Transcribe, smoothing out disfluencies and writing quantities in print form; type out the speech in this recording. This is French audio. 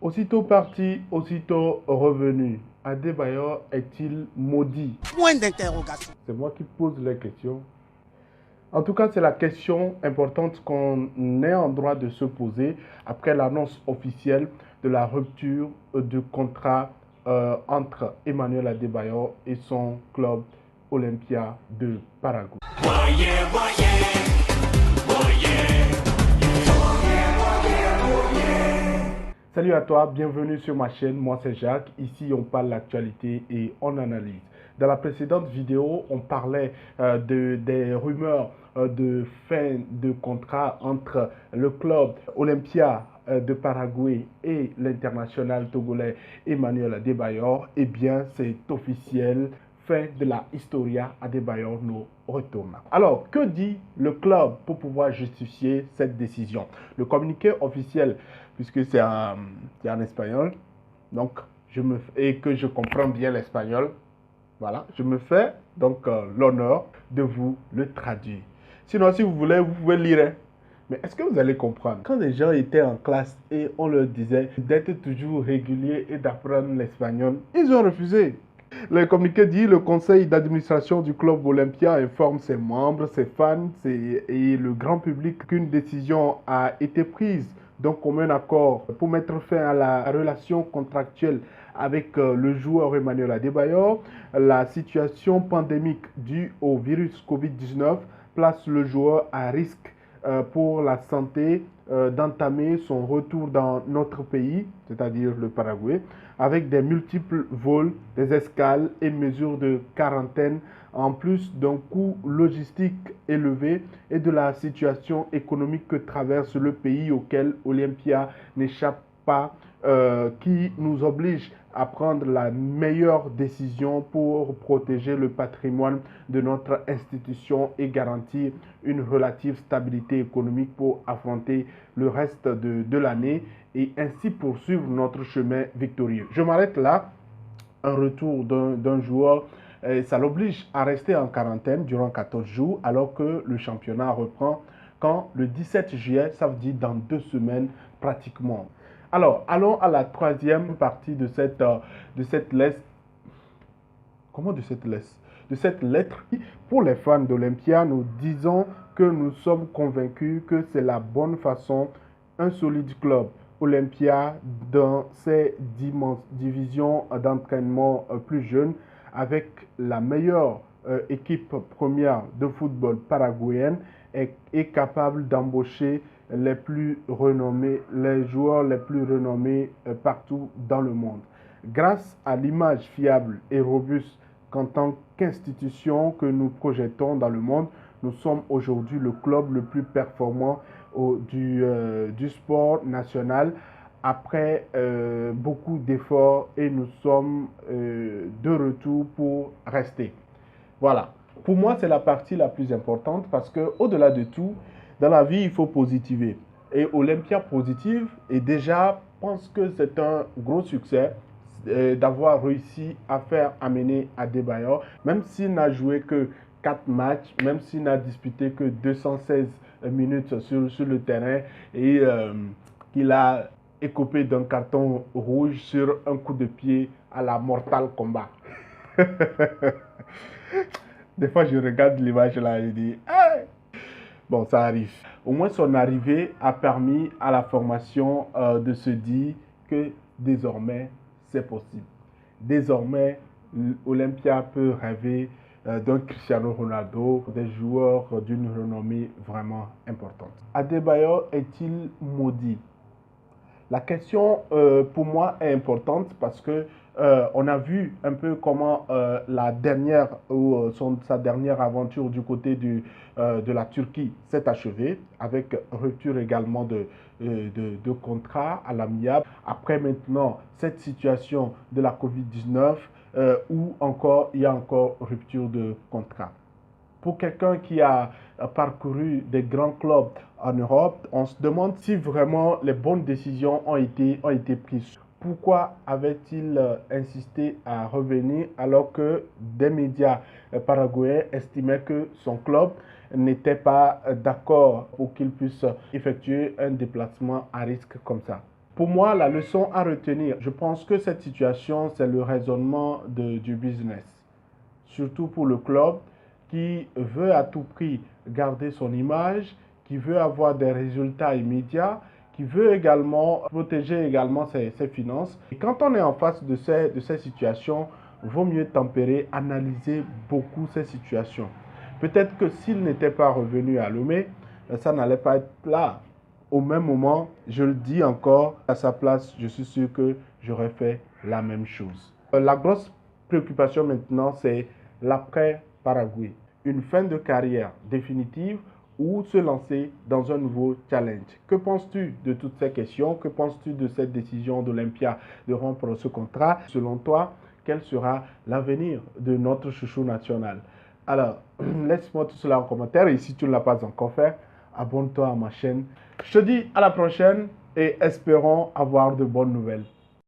Aussitôt parti, aussitôt revenu. Adebayor est-il maudit? Point d'interrogation. C'est moi qui pose les questions. En tout cas, c'est la question importante qu'on est en droit de se poser après l'annonce officielle de la rupture du contrat entre Emmanuel Adebayor et son club Olympia de Paraguay. Salut à toi, bienvenue sur ma chaîne, moi c'est Jacques, ici on parle d'actualité et on analyse. Dans la précédente vidéo, on parlait des rumeurs de fin de contrat entre le club Olympia de Paraguay et l'international togolais Emmanuel Adebayor. Eh bien, c'est officiel. Fin de la Historia, Adebayor nous retourne. Alors, que dit le club pour pouvoir justifier cette décision? Le communiqué officiel, puisque c'est en espagnol, donc et que je comprends bien l'espagnol, voilà, je me fais donc l'honneur de vous le traduire. Sinon, si vous voulez, vous pouvez lire. Hein. Mais est-ce que vous allez comprendre? Quand les gens étaient en classe et on leur disait d'être toujours régulier et d'apprendre l'espagnol, ils ont refusé. Le communiqué dit: le conseil d'administration du club Olympia informe ses membres, ses fans et le grand public qu'une décision a été prise d'un commun accord pour mettre fin à la relation contractuelle avec le joueur Emmanuel Adebayor. La situation pandémique due au virus Covid-19 place le joueur à risque pour la santé d'entamer son retour dans notre pays, c'est-à-dire le Paraguay, avec des multiples vols, des escales et mesures de quarantaine, en plus d'un coût logistique élevé et de la situation économique que traverse le pays auquel Olympia n'échappe pas, qui nous oblige à prendre la meilleure décision pour protéger le patrimoine de notre institution et garantir une relative stabilité économique pour affronter le reste de l'année et ainsi poursuivre notre chemin victorieux. Je m'arrête là. Un retour d'un joueur, ça l'oblige à rester en quarantaine durant 14 jours alors que le championnat reprend quand le 17 juillet, ça veut dire dans 2 semaines pratiquement. Alors, allons à la troisième partie de cette lettre. Comment de cette lettre? De cette lettre. Pour les fans d'Olympia, nous disons que nous sommes convaincus que c'est la bonne façon, un solide club. Olympia, dans ses divisions d'entraînement plus jeunes, avec la meilleure équipe première de football paraguayenne, est capable d'embaucher les joueurs les plus renommés partout dans le monde. Grâce à l'image fiable et robuste qu'en tant qu'institution que nous projetons dans le monde, nous sommes aujourd'hui le club le plus performant du sport national après beaucoup d'efforts et nous sommes de retour pour rester. Voilà. Pour moi, c'est la partie la plus importante parce qu'au-delà de tout, dans la vie, il faut positiver. Et Olympia positive, et déjà, pense que c'est un gros succès d'avoir réussi à faire amener Adebayor, même s'il n'a joué que 4 matchs, même s'il n'a disputé que 216 minutes sur le terrain et qu'il a écopé d'un carton rouge sur un coup de pied à la Mortal Kombat. Des fois, je regarde l'image là et je dis hey! Bon, ça arrive. Au moins, son arrivée a permis à la formation de se dire que désormais, c'est possible. Désormais, Olympia peut rêver d'un Cristiano Ronaldo, des joueurs d'une renommée vraiment importante. Adebayor est-il maudit? La question pour moi est importante parce que on a vu un peu comment sa dernière aventure du côté de la Turquie s'est achevée avec rupture également de contrat à l'amiable. Après maintenant cette situation de la Covid-19 où il y a encore rupture de contrat. Pour quelqu'un qui a parcouru des grands clubs en Europe, on se demande si vraiment les bonnes décisions ont été prises. Pourquoi avait-il insisté à revenir alors que des médias paraguayens estimaient que son club n'était pas d'accord pour qu'il puisse effectuer un déplacement à risque comme ça? Pour moi, la leçon à retenir, je pense que cette situation, c'est le raisonnement du business. Surtout pour le club qui veut à tout prix garder son image, qui veut avoir des résultats immédiats, qui veut également protéger également ses finances. Et quand on est en face de ces situations, il vaut mieux tempérer, analyser beaucoup ces situations. Peut-être que s'il n'était pas revenu à Lomé, ça n'allait pas être là. Au même moment, je le dis encore, à sa place, je suis sûr que j'aurais fait la même chose. La grosse préoccupation maintenant, c'est l'après-Paraguay. Une fin de carrière définitive ou se lancer dans un nouveau challenge. Que penses-tu de toutes ces questions? Que penses-tu de cette décision d'Olympia de rompre ce contrat? Selon toi, quel sera l'avenir de notre chouchou national? Alors, laisse-moi tout cela en commentaire et si tu ne l'as pas encore fait, abonne-toi à ma chaîne. Je te dis à la prochaine et espérons avoir de bonnes nouvelles.